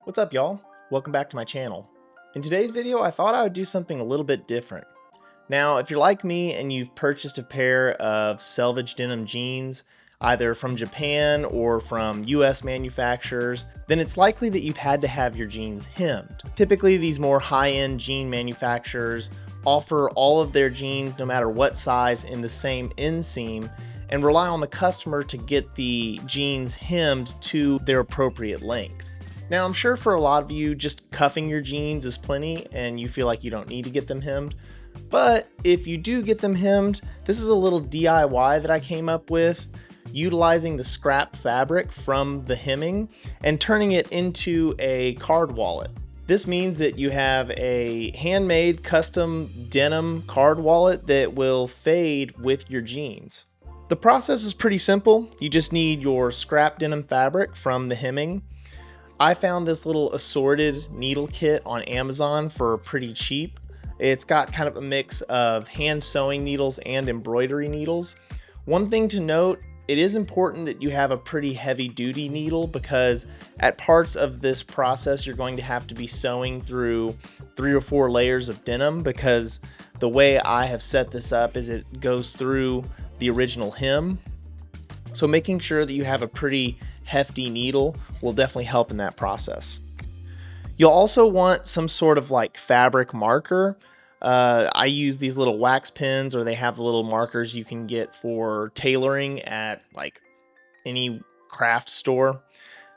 What's up, y'all? Welcome back to my channel. In today's video, I thought I would do something a little bit different. Now, if you're like me and you've purchased a pair of Selvedge denim jeans, either from Japan or from US manufacturers, then it's likely that you've had to have your jeans hemmed. Typically, these more high-end jean manufacturers offer all of their jeans, no matter what size, in the same inseam, and rely on the customer to get the jeans hemmed to their appropriate length. Now, I'm sure for a lot of you, just cuffing your jeans is plenty and you feel like you don't need to get them hemmed. But if you do get them hemmed, this is a little DIY that I came up with, utilizing the scrap fabric from the hemming and turning it into a card wallet. This means that you have a handmade custom denim card wallet that will fade with your jeans. The process is pretty simple. You just need your scrap denim fabric from the hemming. I found this little assorted needle kit on Amazon for pretty cheap. It's got kind of a mix of hand sewing needles and embroidery needles. One thing to note, it is important that you have a pretty heavy duty needle because at parts of this process you're going to have to be sewing through 3 or 4 layers of denim, because the way I have set this up is it goes through the original hem. So making sure that you have a pretty hefty needle will definitely help in that process. You'll also want some sort of like fabric marker. I use these little wax pens, or they have the little markers you can get for tailoring at like any craft store.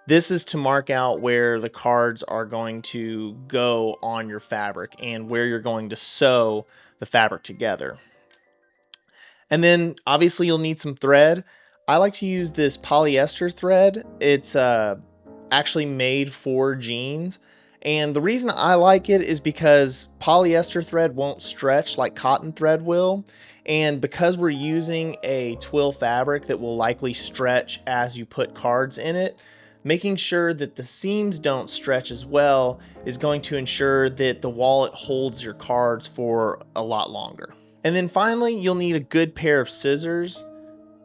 This is to mark out where the cards are going to go on your fabric and where you're going to sew the fabric together. And then obviously you'll need some thread. I like to use this polyester thread. It's actually made for jeans. And the reason I like it is because polyester thread won't stretch like cotton thread will. And because we're using a twill fabric that will likely stretch as you put cards in it, making sure that the seams don't stretch as well is going to ensure that the wallet holds your cards for a lot longer. And then finally, you'll need a good pair of scissors.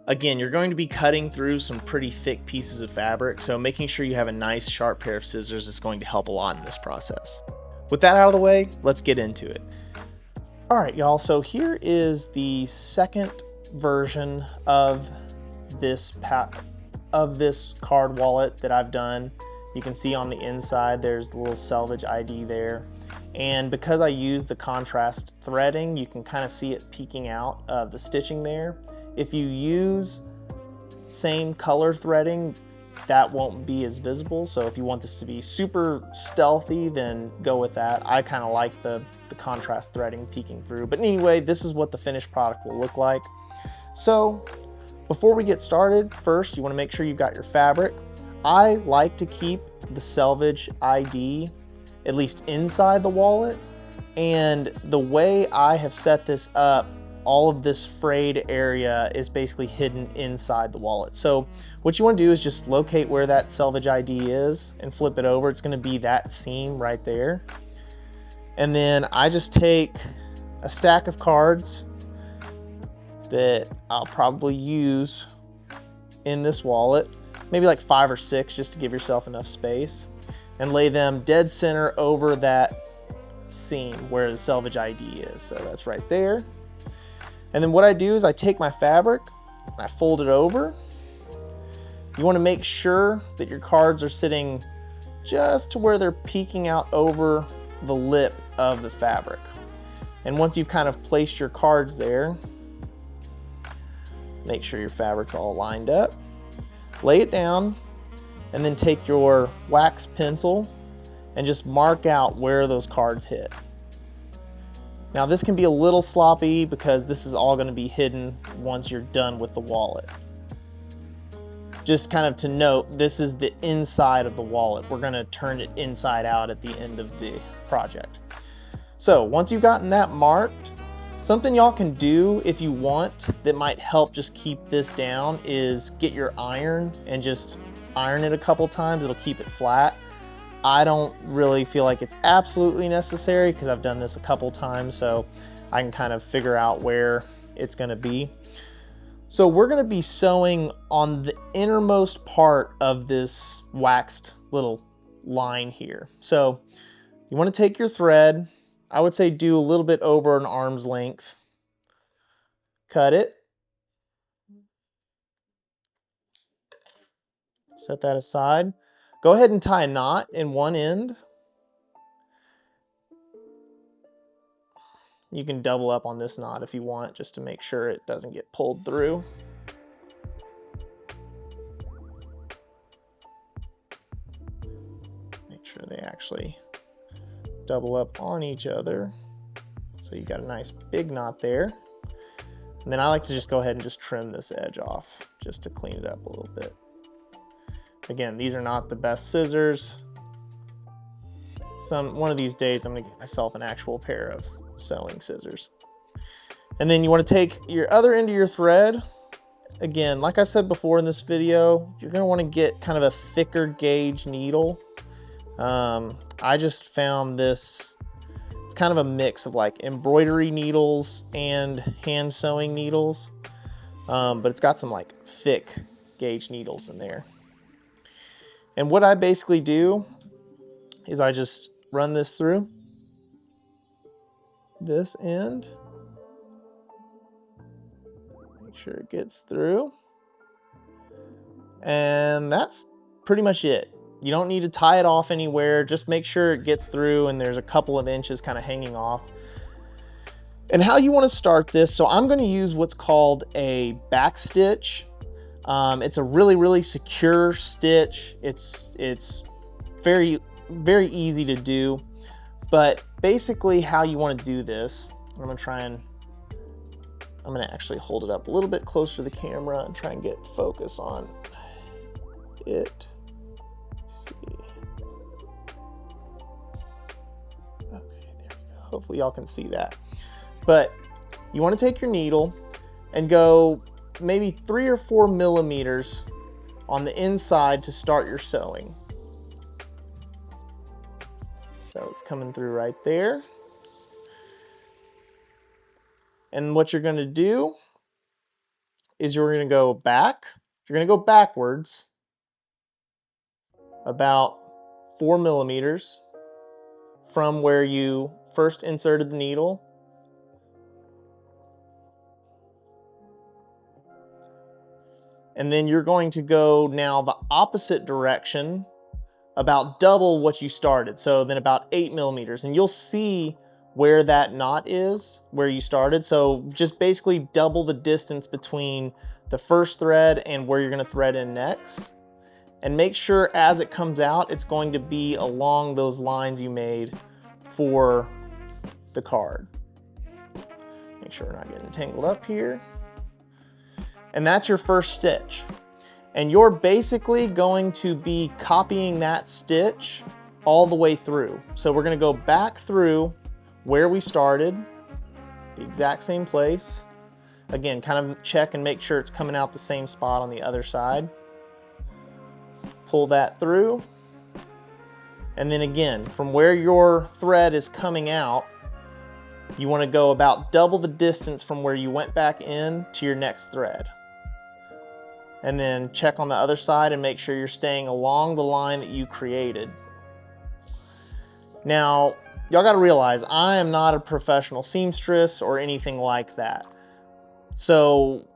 Again, you're going to be cutting through some pretty thick pieces of fabric, so making sure you have a nice sharp pair of scissors is going to help a lot in this process. With that out of the way, let's get into it. All right, y'all, so here is the second version of this card wallet that I've done. You can see on the inside there's the little Selvedge ID there. And because I use the contrast threading, you can kind of see it peeking out of the stitching there. If you use same color threading, that won't be as visible. So if you want this to be super stealthy, then go with that. I kind of like the contrast threading peeking through. But anyway, this is what the finished product will look like. So before we get started, first you want to make sure you've got your fabric. I like to keep the Selvedge ID at least inside the wallet. And the way I have set this up, all of this frayed area is basically hidden inside the wallet. So what you want to do is just locate where that Selvedge ID is and flip it over. It's going to be that seam right there. And then I just take a stack of cards that I'll probably use in this wallet, maybe like 5 or 6 just to give yourself enough space, and lay them dead center over that seam where the Selvedge ID is. So that's right there. And then what I do is I take my fabric and I fold it over. You want to make sure that your cards are sitting just to where they're peeking out over the lip of the fabric. And once you've kind of placed your cards there, make sure your fabric's all lined up. Lay it down and then take your wax pencil and just mark out where those cards hit. Now this can be a little sloppy because this is all going to be hidden once you're done with the wallet. Just kind of to note, this is the inside of the wallet. We're going to turn it inside out at the end of the project. So once you've gotten that marked, something y'all can do if you want that might help just keep this down is get your iron and just iron it a couple times. It'll keep it flat. I don't really feel like it's absolutely necessary because I've done this a couple times, so I can kind of figure out where it's going to be. So we're going to be sewing on the innermost part of this waxed little line here. So you want to take your thread, I would say do a little bit over an arm's length, cut it, set that aside. Go ahead and tie a knot in one end. You can double up on this knot if you want, just to make sure it doesn't get pulled through. Make sure they actually double up on each other. So you got a nice big knot there. And then I like to just go ahead and just trim this edge off just to clean it up a little bit. Again, these are not the best scissors. One of these days I'm gonna get myself an actual pair of sewing scissors. And then you want to take your other end of your thread. Again, like I said before in this video, you're going to want to get kind of a thicker gauge needle. I just found this, it's kind of a mix of like embroidery needles and hand sewing needles, but it's got some like thick gauge needles in there. And what I basically do is I just run this through this end, make sure it gets through, and that's pretty much it. You don't need to tie it off anywhere, just make sure it gets through and there's a couple of inches kind of hanging off. And how you want to start this, so I'm going to use what's called a back stitch. It's a really secure stitch. It's very easy to do. But basically how you want to do this, I'm going to actually hold it up a little bit closer to the camera and try and get focus on it. Let's see. Okay, there we go. Hopefully y'all can see that. But you want to take your needle and go maybe 3 or 4 millimeters on the inside to start your sewing. So it's coming through right there. And what you're going to do is you're going to go back. You're going to go backwards about 4 millimeters from where you first inserted the needle. And then you're going to go now the opposite direction, about double what you started. So then about 8 millimeters, and you'll see where that knot is, where you started. So just basically double the distance between the first thread and where you're gonna thread in next. And make sure as it comes out, it's going to be along those lines you made for the card. Make sure we're not getting tangled up here. And that's your first stitch. And you're basically going to be copying that stitch all the way through. So we're going to go back through where we started, the exact same place. Again, kind of check and make sure it's coming out the same spot on the other side. Pull that through. And then again, from where your thread is coming out, you want to go about double the distance from where you went back in to your next thread. And then check on the other side and make sure you're staying along the line that you created. Now, y'all gotta realize I am not a professional seamstress or anything like that. So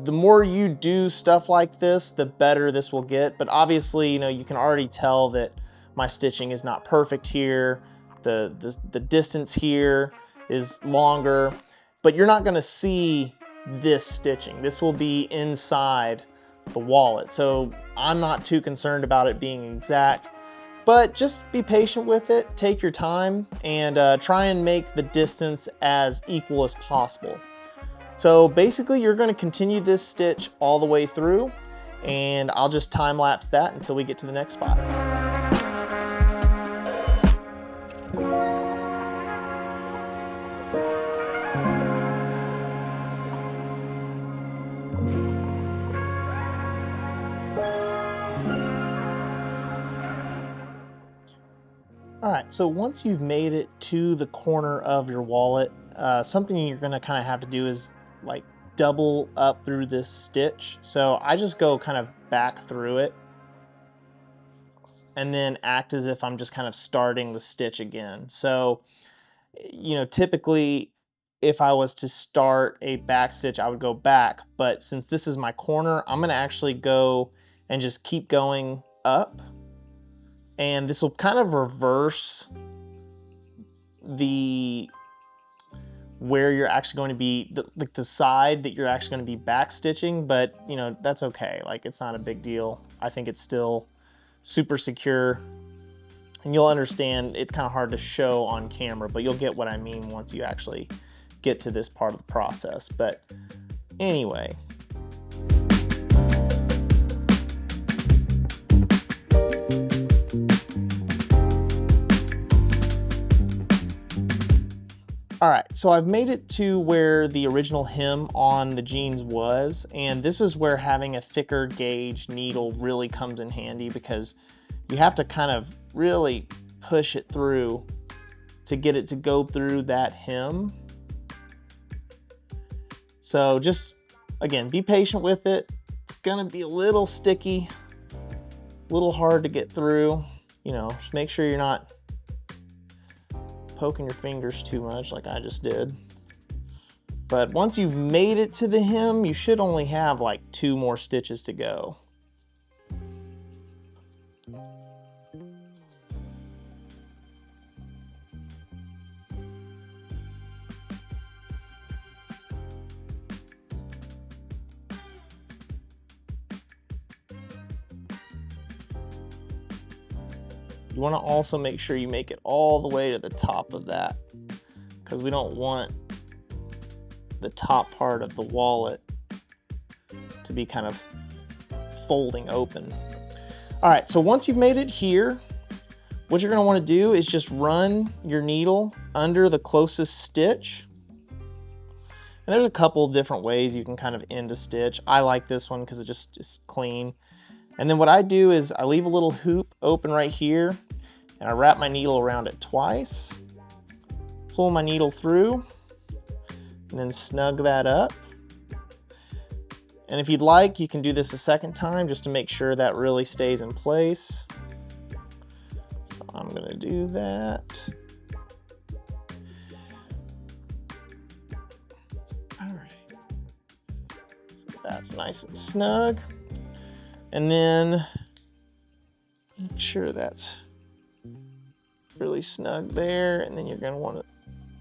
the more you do stuff like this, the better this will get. But obviously, you know, you can already tell that my stitching is not perfect here. The distance here is longer, but you're not gonna see this stitching. This will be inside the wallet. So I'm not too concerned about it being exact, but just be patient with it, take your time, and try and make the distance as equal as possible. So basically you're going to continue this stitch all the way through, and I'll just time lapse that until we get to the next spot. All right, so once you've made it to the corner of your wallet, something you're gonna kind of have to do is like double up through this stitch. So I just go kind of back through it. and then act as if I'm just kind of starting the stitch again. So, you know, typically if I was to start a back stitch, I would go back, but since this is my corner, I'm gonna actually go and just keep going up, and this will kind of reverse where you're actually going to be, the side that you're actually going to be back stitching, but you know, that's okay. Like, it's not a big deal. I think it's still super secure, and you'll understand it's kind of hard to show on camera, but you'll get what I mean once you actually get to this part of the process. But anyway, all right, so I've made it to where the original hem on the jeans was, and this is where having a thicker gauge needle really comes in handy, because you have to kind of really push it through to get it to go through that hem. So just, again, be patient with it. It's gonna be a little sticky, a little hard to get through. You know, just make sure you're not poking your fingers too much like I just did. But once you've made it to the hem, you should only have like 2 more stitches to go. You want to also make sure you make it all the way to the top of that, because we don't want the top part of the wallet to be kind of folding open. All right, so once you've made it here, what you're going to want to do is just run your needle under the closest stitch. And there's a couple of different ways you can kind of end a stitch. I like this one because it just is clean. And then what I do is I leave a little hoop open right here, and I wrap my needle around it twice, pull my needle through, and then snug that up. And if you'd like, you can do this a second time just to make sure that really stays in place. So I'm gonna do that. All right, so that's nice and snug. And then make sure that's really snug there, and then you're gonna wanna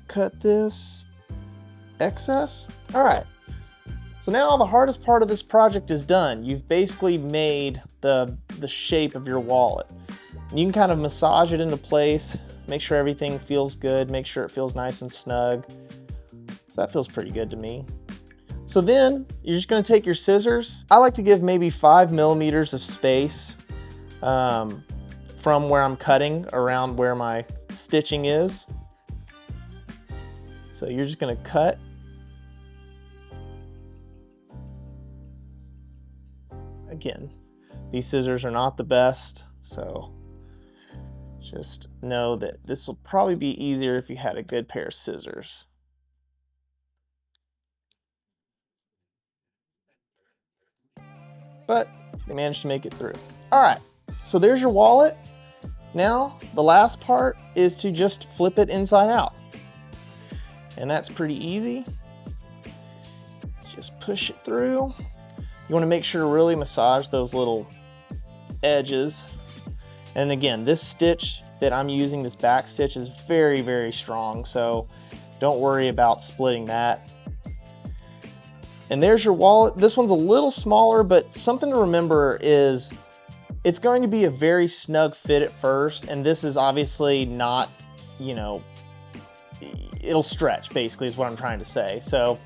cut this excess. All right, so now the hardest part of this project is done. You've basically made the shape of your wallet. You can kind of massage it into place, make sure everything feels good, make sure it feels nice and snug. So that feels pretty good to me. So then you're just gonna take your scissors. I like to give maybe 5 millimeters of space from where I'm cutting around where my stitching is. So you're just gonna cut. Again, these scissors are not the best, so just know that this will probably be easier if you had a good pair of scissors. But they managed to make it through. All right, so there's your wallet. Now, the last part is to just flip it inside out. And that's pretty easy. Just push it through. You want to make sure to really massage those little edges. And again, this stitch that I'm using, this back stitch, is very, very strong, so don't worry about splitting that. And there's your wallet. This one's a little smaller, but something to remember is it's going to be a very snug fit at first, and this is obviously not, you know, it'll stretch basically is what I'm trying to say. So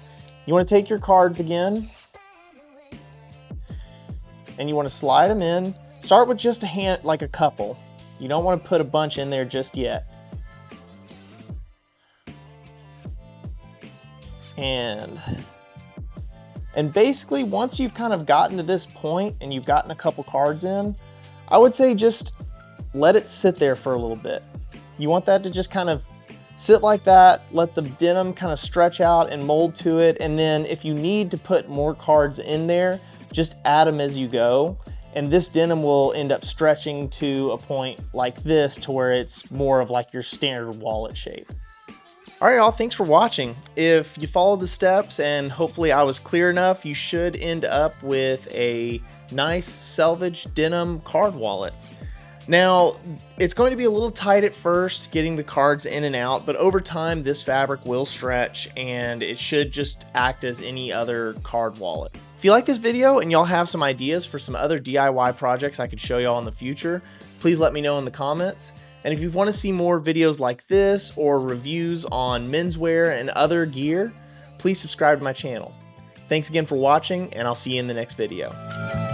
you want to take your cards again, and you want to slide them in. Start with just a hand, like a couple. You don't want to put a bunch in there just yet. And basically, once you've kind of gotten to this point and you've gotten a couple cards in, I would say just let it sit there for a little bit. You want that to just kind of sit like that, let the denim kind of stretch out and mold to it, and then if you need to put more cards in there, just add them as you go. And this denim will end up stretching to a point like this to where it's more of like your standard wallet shape. All right, y'all, thanks for watching. If you followed the steps and hopefully I was clear enough, you should end up with a nice Selvedge denim card wallet. Now, it's going to be a little tight at first getting the cards in and out, but over time this fabric will stretch and it should just act as any other card wallet. If you like this video and y'all have some ideas for some other DIY projects I could show y'all in the future, please let me know in the comments. And if you want to see more videos like this or reviews on menswear and other gear, please subscribe to my channel. Thanks again for watching, and I'll see you in the next video.